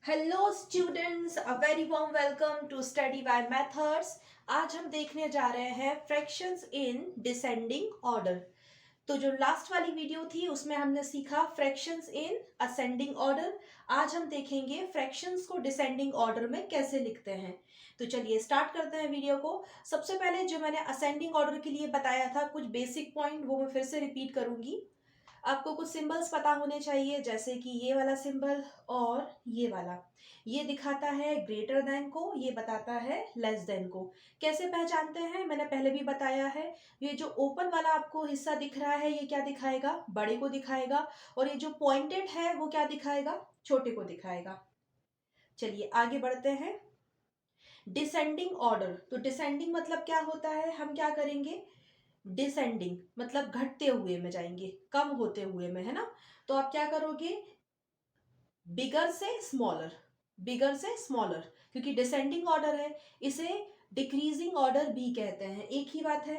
Hello students, a very warm welcome to study by methods. आज हम देखने जा रहे हैं फ्रैक्शंस इन डिसेंडिंग ऑर्डर। तो जो लास्ट वाली वीडियो थी उसमें हमने सीखा फ्रैक्शंस इन असेंडिंग ऑर्डर। आज हम देखेंगे फ्रैक्शंस को डिसेंडिंग ऑर्डर में कैसे लिखते हैं। तो चलिए स्टार्ट करते हैं वीडियो को। सबसे पहले जो मैंने असेंडिंग ऑर्डर के लिए बताया था कुछ बेसिक पॉइंट, वो मैं फिर से रिपीट करूंगी। आपको कुछ सिंबल्स पता होने चाहिए, जैसे कि ये वाला सिंबल और ये वाला। ये दिखाता है ग्रेटर देन को, ये बताता है लेस देन को। कैसे पहचानते हैं मैंने पहले भी बताया है। ये जो ओपन वाला आपको हिस्सा दिख रहा है ये क्या दिखाएगा, बड़े को दिखाएगा। और ये जो पॉइंटेड है वो क्या दिखाएगा, छोटे को दिखाएगा। चलिए आगे बढ़ते हैं। डिसेंडिंग ऑर्डर, तो डिसेंडिंग मतलब क्या होता है, हम क्या करेंगे, डिसेंडिंग मतलब घटते हुए में जाएंगे, कम होते हुए में, है ना। तो आप क्या करोगे, बिगर से स्मॉलर, बिगर से स्मॉलर, क्योंकि डिसेंडिंग ऑर्डर है। इसे डिक्रीजिंग ऑर्डर भी कहते हैं, एक ही बात है।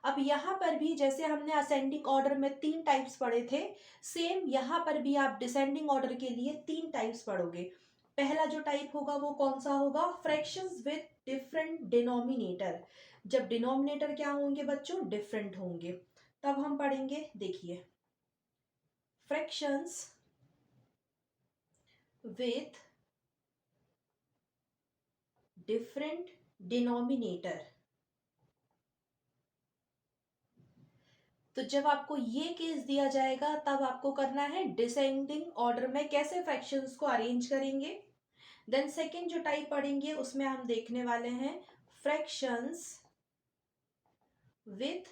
अब यहाँ पर भी जैसे हमने असेंडिंग ऑर्डर में 3 टाइप्स पढ़े थे, सेम यहाँ पर भी आप डिसेंडिंग ऑर्डर के लिए 3 टाइप्स पढ़ोगे। पहला जो टाइप होगा वो कौन सा होगा, फ्रैक्शंस विद डिफरेंट डिनोमिनेटर। जब डिनोमिनेटर क्या होंगे बच्चों, डिफरेंट होंगे, तब हम पढ़ेंगे। देखिए, फ्रैक्शंस विथ डिफरेंट डिनोमिनेटर। तो जब आपको ये केस दिया जाएगा तब आपको करना है डिसेंडिंग ऑर्डर में कैसे फ्रैक्शंस को अरेंज करेंगे। देन सेकेंड जो टाइप पढ़ेंगे उसमें हम देखने वाले हैं फ्रैक्शंस विथ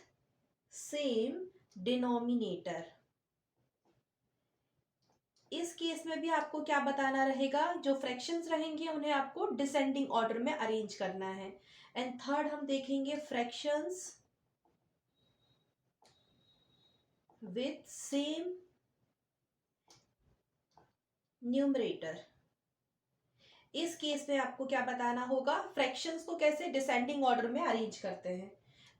सेम डिनोमिनेटर। इस केस में भी आपको क्या बताना रहेगा, जो फ्रैक्शंस रहेंगे उन्हें आपको डिसेंडिंग ऑर्डर में अरेंज करना है। एंड थर्ड हम देखेंगे फ्रैक्शंस विथ सेम न्यूमरेटर। इस केस में आपको क्या बताना होगा, फ्रैक्शंस को कैसे डिसेंडिंग ऑर्डर में अरेंज करते हैं।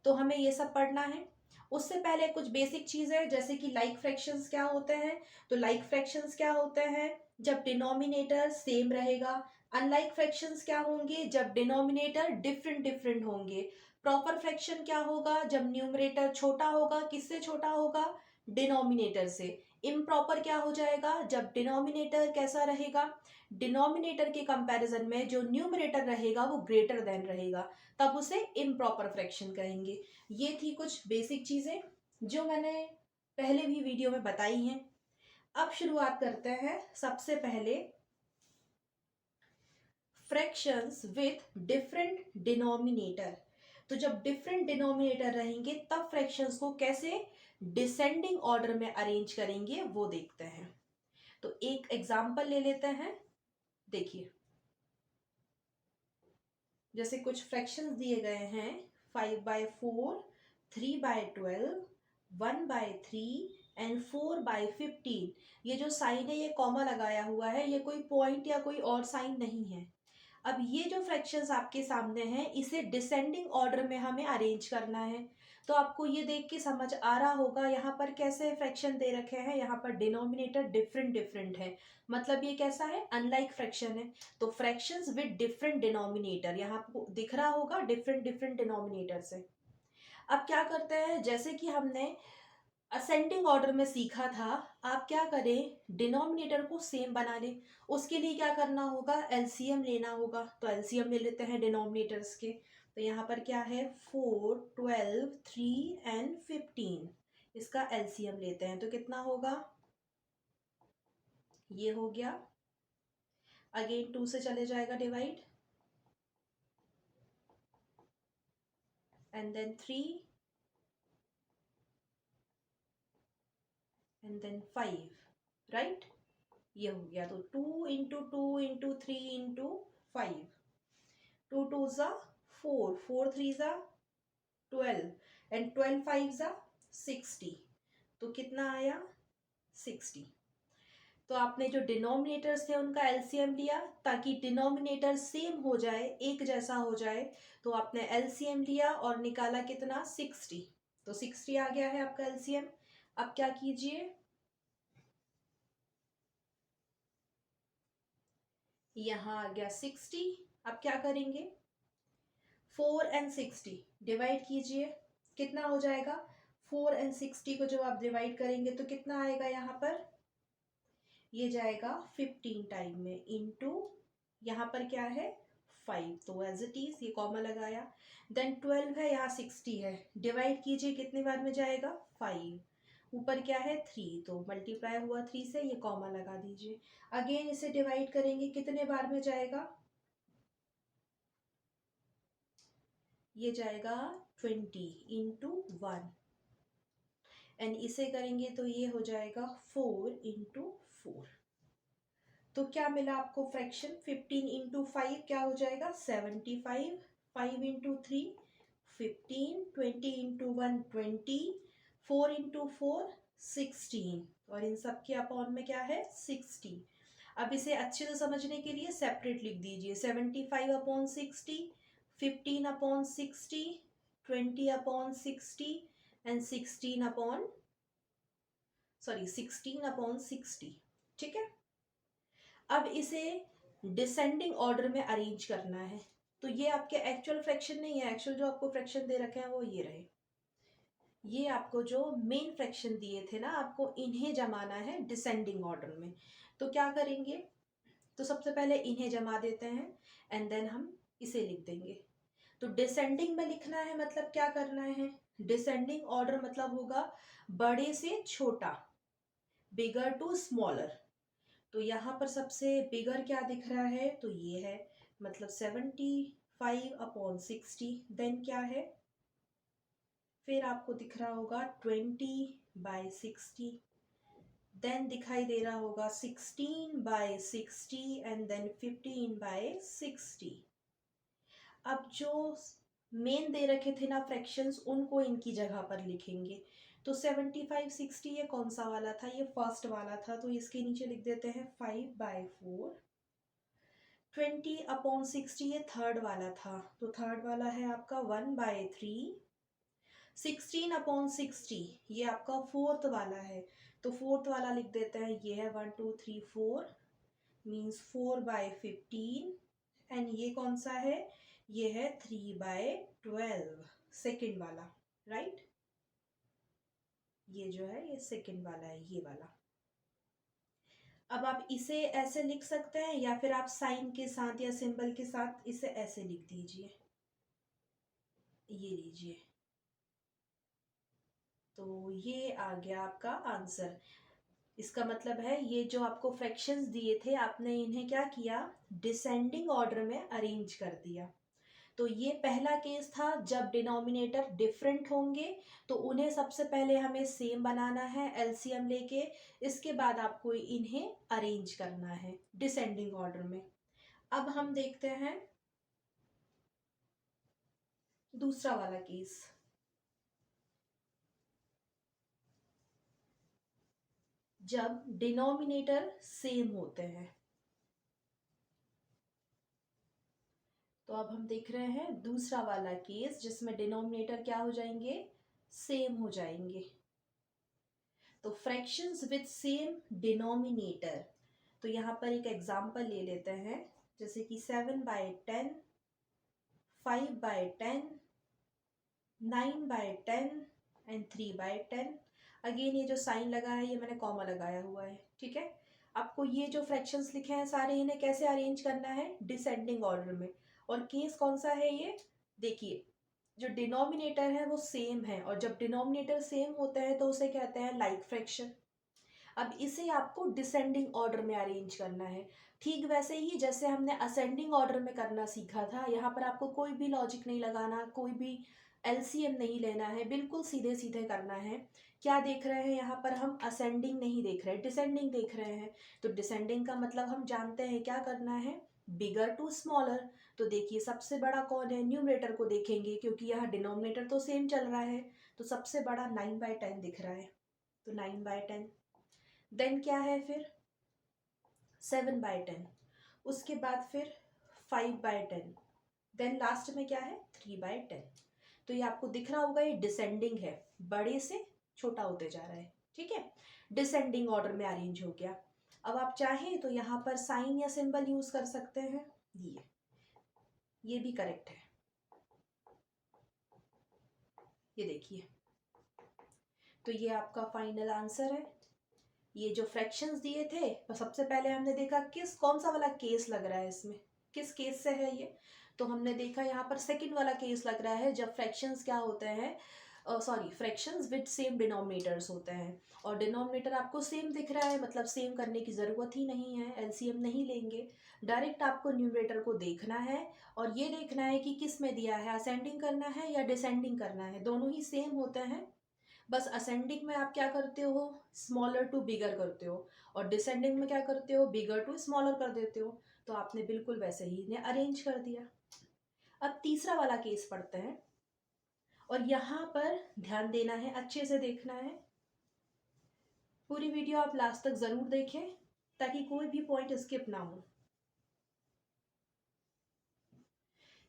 तो हमें ये सब पढ़ना है। उससे पहले कुछ बेसिक चीज है, जैसे कि लाइक फ्रैक्शंस क्या होते हैं। तो लाइक फ्रैक्शंस क्या होते हैं, जब डिनोमिनेटर सेम रहेगा। अनलाइक फ्रैक्शंस क्या होंगे, जब डिनोमिनेटर डिफरेंट डिफरेंट होंगे। प्रॉपर फ्रैक्शन क्या होगा, जब न्यूमरेटर छोटा होगा, किससे छोटा होगा, डिनोमिनेटर से। इम्प्रॉपर क्या हो जाएगा, जब डिनोमिनेटर कैसा रहेगा, डिनोमिनेटर के कंपैरिजन में जो न्यूमरेटर रहेगा वो ग्रेटर देन रहेगा, तब उसे इम्प्रॉपर फ्रैक्शन कहेंगे। ये थी कुछ बेसिक चीजें जो मैंने पहले भी वीडियो में बताई हैं। अब शुरुआत करते हैं सबसे पहले फ्रैक्शंस विथ डिफरेंट डिनोमिनेटर। तो जब डिफरेंट डिनोमिनेटर रहेंगे तब फ्रैक्शंस को कैसे डिसेंडिंग ऑर्डर में अरेंज करेंगे वो देखते हैं। तो एक एग्जांपल ले लेते हैं। देखिए, जैसे कुछ फ्रैक्शंस दिए गए हैं, 5/4, 3/12, 1/3 एंड 4/15। ये जो साइन है ये कॉमा लगाया हुआ है, ये कोई पॉइंट या कोई और साइन नहीं है। अब ये जो फ्रैक्शंस आपके सामने हैं इसे डिसेंडिंग ऑर्डर में हमें अरेंज करना है। तो आपको ये देख के समझ आ रहा होगा यहाँ पर कैसे फ्रैक्शन दे रखे हैं, यहाँ पर डिनोमिनेटर डिफरेंट डिफरेंट है, मतलब ये कैसा है, अनलाइक फ्रैक्शन है। तो फ्रैक्शंस विद डिफरेंट डिनोमिनेटर यहाँ आपको दिख रहा होगा, डिफरेंट डिफरेंट डिनोमिनेटर से। अब क्या करते हैं, जैसे कि हमने असेंडिंग ऑर्डर में सीखा था, आप क्या करें, डिनोमिनेटर को सेम बना लें। उसके लिए क्या करना होगा, एलसीएम लेना होगा। तो एलसीएम ले लेते हैं डिनोमिनेटर्स के। तो यहाँ पर क्या है, 4, 12, 3 एंड 15। इसका एलसीएम लेते हैं तो कितना होगा, ये हो गया। अगेन 2 से चले जाएगा divide, and then 3 and then 5, right. ये हो गया। तो 2 into 2 into 3 into 5, 2 2 जा 4, 4 3 जा 12 एंड 12 5 जा 60। तो कितना आया, 60। तो आपने जो डिनोमिनेटर्स थे उनका एलसीएम लिया ताकि डिनोमिनेटर सेम हो जाए, एक जैसा हो जाए। तो आपने एलसीएम लिया और निकाला कितना, 60। तो 60 आ गया है आपका एलसीएम। अब क्या कीजिए, यहाँ आ गया 60। अब क्या करेंगे, 4 एंड 60 डिवाइड कीजिए, कितना हो जाएगा, 4 एंड 60 को जब आप डिवाइड करेंगे तो कितना आएगा, यहाँ पर ये जाएगा 15 टाइम में, इनटू यहाँ पर क्या है 5, तो एज इट इज ये कॉमा लगाया। देन 12 है, यहाँ 60 है, डिवाइड कीजिए कितने बार में जाएगा, 5, ऊपर क्या है 3, तो मल्टीप्लाई हुआ 3 से, ये कॉमा लगा दीजिए। अगेन इसे डिवाइड करेंगे, कितने बार में जाएगा, ये जाएगा 20 इंटू 1, एंड इसे करेंगे तो ये हो जाएगा 4 इंटू 4। तो क्या मिला आपको फ्रैक्शन, 15 इंटू 5 क्या हो जाएगा 75, 5 इंटू 3 15, 20 इंटू 1 20, 4 इंटू 4 16, और इन सब के अपॉन में क्या है 60। अब इसे अच्छे से समझने के लिए सेपरेट लिख दीजिए, 75 upon 60, 15 upon 60, 20 upon 60 and 16 upon 60, ठीक है। अब इसे डिसेंडिंग ऑर्डर में अरेंज करना है, तो ये आपके एक्चुअल फ्रैक्शन नहीं है, एक्चुअल जो आपको फ्रैक्शन दे रखे हैं वो ये रहे, ये आपको जो मेन फ्रैक्शन दिए थे ना, आपको इन्हें जमाना है डिसेंडिंग ऑर्डर में। तो क्या करेंगे, तो सबसे पहले इन्हें जमा देते हैं एंड देन हम इसे लिख देंगे। तो डिसेंडिंग में लिखना है मतलब क्या करना है, डिसेंडिंग ऑर्डर मतलब होगा बड़े से छोटा, बिगर टू स्मॉलर। तो यहाँ पर सबसे बिगर क्या दिख रहा है, तो ये है, मतलब 75 अपॉन 60, देन क्या है, फिर आपको दिख रहा होगा 20/60, देन दिखाई दे रहा होगा 16/60 एंड देन 15/60। अब जो मेन दे रखे थे ना फ्रैक्शंस, उनको इनकी जगह पर लिखेंगे। तो 75/60 ये कौन सा वाला था, ये फर्स्ट वाला था, तो इसके नीचे लिख देते हैं 5/4। 20/60 ये थर्ड वाला था, तो थर्ड वाला है आपका 1/3। 16/60 ये आपका फोर्थ वाला है, तो फोर्थ वाला लिख देते हैं, ये है 1 2 3 4, मीन्स 4/15, एंड ये कौन सा है, ये है 3/12, सेकेंड वाला, राइट। ये जो है ये सेकेंड वाला है, ये वाला। अब आप इसे ऐसे लिख सकते हैं या फिर आप साइन के साथ या सिंबल के साथ इसे ऐसे लिख दीजिए, ये लीजिए। तो ये आ गया आपका आंसर। इसका मतलब है ये जो आपको फ्रैक्शंस दिए थे, आपने इन्हें क्या किया, डिसेंडिंग ऑर्डर में अरेंज कर दिया। तो ये पहला केस था, जब डिनोमिनेटर डिफरेंट होंगे तो उन्हें सबसे पहले हमें सेम बनाना है एलसीएम लेके, इसके बाद आपको इन्हें अरेंज करना है डिसेंडिंग ऑर्डर में। अब हम देखते हैं दूसरा वाला केस। जब डिनोमिनेटर सेम होते हैं, तो अब हम देख रहे हैं दूसरा वाला केस जिसमें डिनोमिनेटर क्या हो जाएंगे, सेम हो जाएंगे। तो फ्रैक्शंस विद सेम डिनोमिनेटर, तो यहाँ पर एक एग्जांपल ले लेते हैं, जैसे कि 7/10, 5/10, 9/10 एंड 3/10। अगेन ये जो साइन लगा है ये मैंने कॉमा लगाया हुआ है, ठीक है। आपको ये जो फ्रैक्शंस लिखे हैं सारे, इन्हें कैसे अरेंज करना है, डिसेंडिंग ऑर्डर में। और केस कौन सा है ये, देखिए जो डिनोमिनेटर है वो सेम है, और जब डिनोमिनेटर सेम होता है तो उसे कहते हैं लाइक फ्रैक्शन। अब इसे आपको डिसेंडिंग ऑर्डर में अरेंज करना है, ठीक वैसे ही जैसे हमने असेंडिंग ऑर्डर में करना सीखा था। यहाँ पर आपको कोई भी लॉजिक नहीं लगाना, कोई भी एलसीएम नहीं लेना है, बिल्कुल सीधे सीधे करना है। क्या देख रहे हैं यहाँ पर, हम असेंडिंग नहीं देख रहे, डिसेंडिंग देख रहे हैं। तो डिसेंडिंग का मतलब हम जानते हैं क्या करना है, बिगर टू स्मॉलर। तो देखिए सबसे बड़ा कौन है, न्यूमरेटर को देखेंगे क्योंकि यहाँ डिनोमिनेटर तो सेम चल रहा है, तो सबसे बड़ा 9/10 दिख रहा है, तो 9/10। देन क्या है फिर 7/10, उसके बाद फिर 5/10, देन लास्ट में क्या है 3/10। तो ये आपको दिख रहा होगा, ये डिसेंडिंग है, बड़े से छोटा होते जा रहा है, ठीक है, डिसेंडिंग ऑर्डर में अरेंज हो गया। अब आप चाहें तो यहाँ पर साइन या सिंबल यूज कर सकते हैं। ये भी करेक्ट है। ये देखिए, तो ये आपका फाइनल आंसर है। ये जो फ्रैक्शंस दिए थे, तो सबसे पहले हमने देखा कौन सा वाला केस लग रहा है इसमें, किस केस से है ये। तो हमने देखा यहाँ पर सेकंड वाला केस लग रहा है, जब फ्रैक्शंस क्या होते हैं, फ्रैक्शंस विद सेम डिनोमिनेटर्स होते हैं, और डिनोमिनेटर आपको सेम दिख रहा है, मतलब सेम करने की ज़रूरत ही नहीं है, एलसीएम नहीं लेंगे, डायरेक्ट आपको न्यूमरेटर को देखना है और ये देखना है कि किस में दिया है, असेंडिंग करना है या डिसेंडिंग करना है। दोनों ही सेम होते हैं, बस असेंडिंग में आप क्या करते हो, स्मॉलर टू बिगर करते हो, और डिसेंडिंग में क्या करते हो, बिगर टू स्मॉलर कर देते हो। तो आपने बिल्कुल वैसे ही इन्हें अरेंज कर दिया। अब तीसरा वाला केस पढ़ते हैं, और यहाँ पर ध्यान देना है, अच्छे से देखना है, पूरी वीडियो आप लास्ट तक जरूर देखें ताकि कोई भी पॉइंट स्किप ना हो।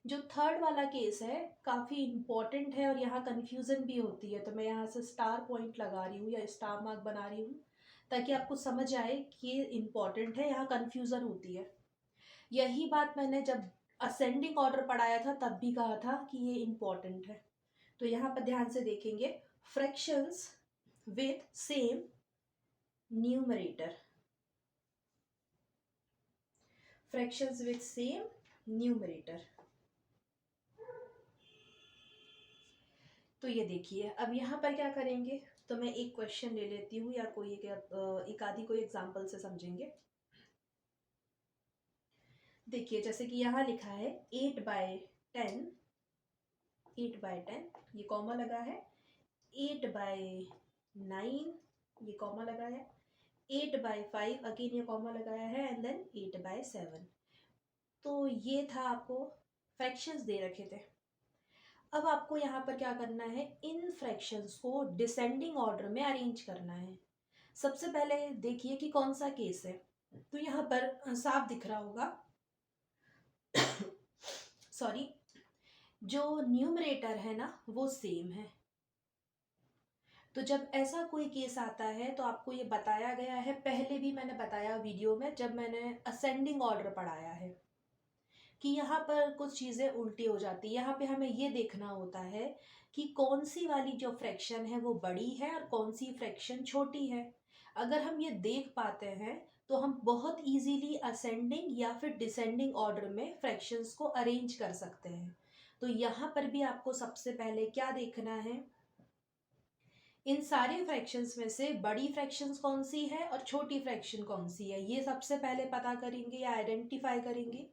जो थर्ड वाला केस है काफ़ी इम्पॉर्टेंट है और यहाँ कन्फ्यूज़न भी होती है, तो मैं यहाँ से स्टार पॉइंट लगा रही हूँ या स्टार मार्क बना रही हूँ ताकि आपको समझ आए कि ये इम्पॉर्टेंट है, यहाँ कन्फ्यूज़न होती है। यही बात मैंने जब असेंडिंग ऑर्डर पढ़ाया था तब भी कहा था कि ये इम्पॉर्टेंट है। तो यहाँ पर ध्यान से देखेंगे, fractions with same numerator, fractions with same numerator. तो ये देखिए, अब यहाँ पर क्या करेंगे, तो मैं एक क्वेश्चन ले लेती हूँ या कोई एक आधी कोई एग्जांपल से समझेंगे। देखिए, जैसे कि यहाँ लिखा है 8/10, 8/10, ये कॉमा लगा है, 8/9, ये कॉमा लगा है, 8/5, अगेन ये कॉमा लगाया है, एंड देन 8/7। तो ये था, आपको फ्रैक्शंस दे रखे थे। अब आपको यहाँ पर क्या करना है, इन फ्रैक्शंस को डिसेंडिंग ऑर्डर में अरेंज करना है। सबसे पहले देखिए कि कौन सा केस है, तो यहाँ पर साफ दिख रहा होगा सॉरी, जो न्यूमरेटर है ना वो सेम है। तो जब ऐसा कोई केस आता है तो आपको ये बताया गया है, पहले भी मैंने बताया वीडियो में जब मैंने असेंडिंग ऑर्डर पढ़ाया है, कि यहाँ पर कुछ चीज़ें उल्टी हो जाती है। यहाँ पे हमें ये देखना होता है कि कौन सी वाली जो फ्रैक्शन है वो बड़ी है और कौन सी फ्रैक्शन छोटी है। अगर हम ये देख पाते हैं तो हम बहुत इजीली असेंडिंग या फिर डिसेंडिंग ऑर्डर में फ्रैक्शंस को अरेंज कर सकते हैं। तो यहाँ पर भी आपको सबसे पहले क्या देखना है, इन सारे फ्रैक्शंस में से बड़ी फ्रैक्शंस कौन सी है और छोटी फ्रैक्शन कौन सी है, ये सबसे पहले पता करेंगे या आइडेंटिफाई करेंगे।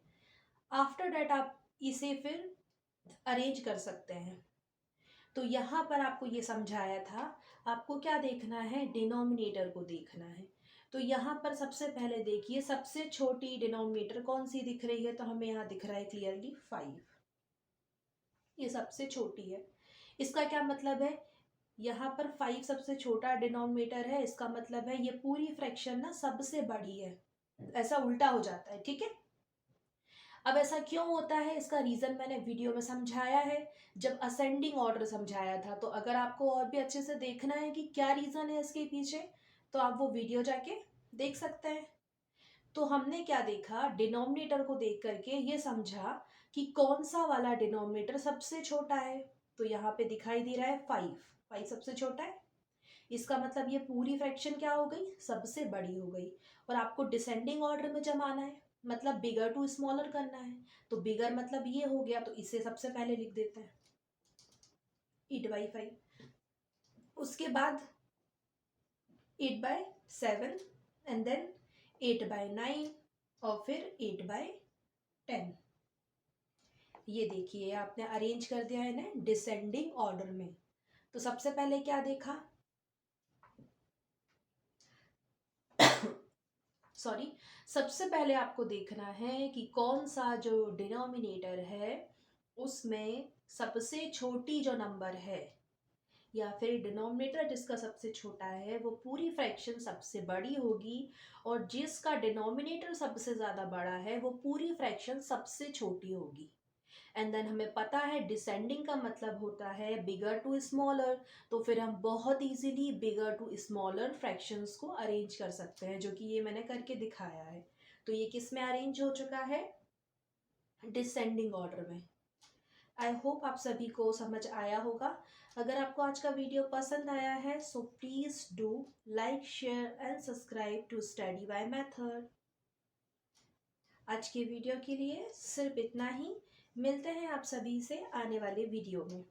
आफ्टर डेट आप इसे फिर अरेंज कर सकते हैं। तो यहाँ पर आपको ये समझाया था, आपको क्या देखना है, डिनोमिनेटर को देखना है। तो यहाँ पर सबसे पहले देखिए, सबसे छोटी डिनोमिनेटर कौन सी दिख रही है, तो हमें यहाँ दिख रहा है क्लियरली 5, ये सबसे छोटी है। इसका क्या मतलब है, यहाँ पर 5 सबसे छोटा डिनोमिनेटर है, इसका मतलब है ये पूरी फ्रैक्शन ना सबसे बड़ी है, ऐसा उल्टा हो जाता है, ठीक है। अब ऐसा क्यों होता है, इसका रीज़न मैंने वीडियो में समझाया है, जब असेंडिंग ऑर्डर समझाया था। तो अगर आपको और भी अच्छे से देखना है कि क्या रीज़न है इसके पीछे, तो आप वो वीडियो जाके देख सकते हैं। तो हमने क्या देखा, डिनोमिनेटर को देख करके ये समझा कि कौन सा वाला डिनोमिनेटर सबसे छोटा है। तो यहाँ पे दिखाई दे रहा है 5, 5 सबसे छोटा है, इसका मतलब ये पूरी फ्रैक्शन क्या हो गई, सबसे बड़ी हो गई। और आपको डिसेंडिंग ऑर्डर में जमाना है, मतलब बिगर टू स्मॉलर करना है। तो बिगर मतलब ये हो गया, तो इसे सबसे पहले लिख देते हैं 8/5, उसके बाद 8/7, एंड देन 8/9, और फिर 8/10। ये देखिए, आपने अरेंज कर दिया है ना डिसेंडिंग ऑर्डर में। तो सबसे पहले क्या देखा, सॉरी, सबसे पहले आपको देखना है कि कौन सा जो डिनोमिनेटर है उसमें सबसे छोटी जो नंबर है, या फिर डिनोमिनेटर जिसका सबसे छोटा है वो पूरी फ्रैक्शन सबसे बड़ी होगी, और जिसका डिनोमिनेटर सबसे ज़्यादा बड़ा है वो पूरी फ्रैक्शन सबसे छोटी होगी। एंड देन हमें पता है डिसेंडिंग का मतलब होता है बिगर टू स्मॉलर, तो फिर हम बहुत easily bigger to smaller fractions को अरेंज कर सकते हैं, जो कि ये मैंने करके दिखाया है। तो ये किस में अरेंज हो चुका है? डिसेंडिंग ऑर्डर में। आई होप आप सभी को समझ आया होगा। अगर आपको आज का वीडियो पसंद आया है so please do like, share and subscribe to study by method. आज के वीडियो के लिए सिर्फ इतना ही। मिलते हैं आप सभी से आने वाले वीडियो में।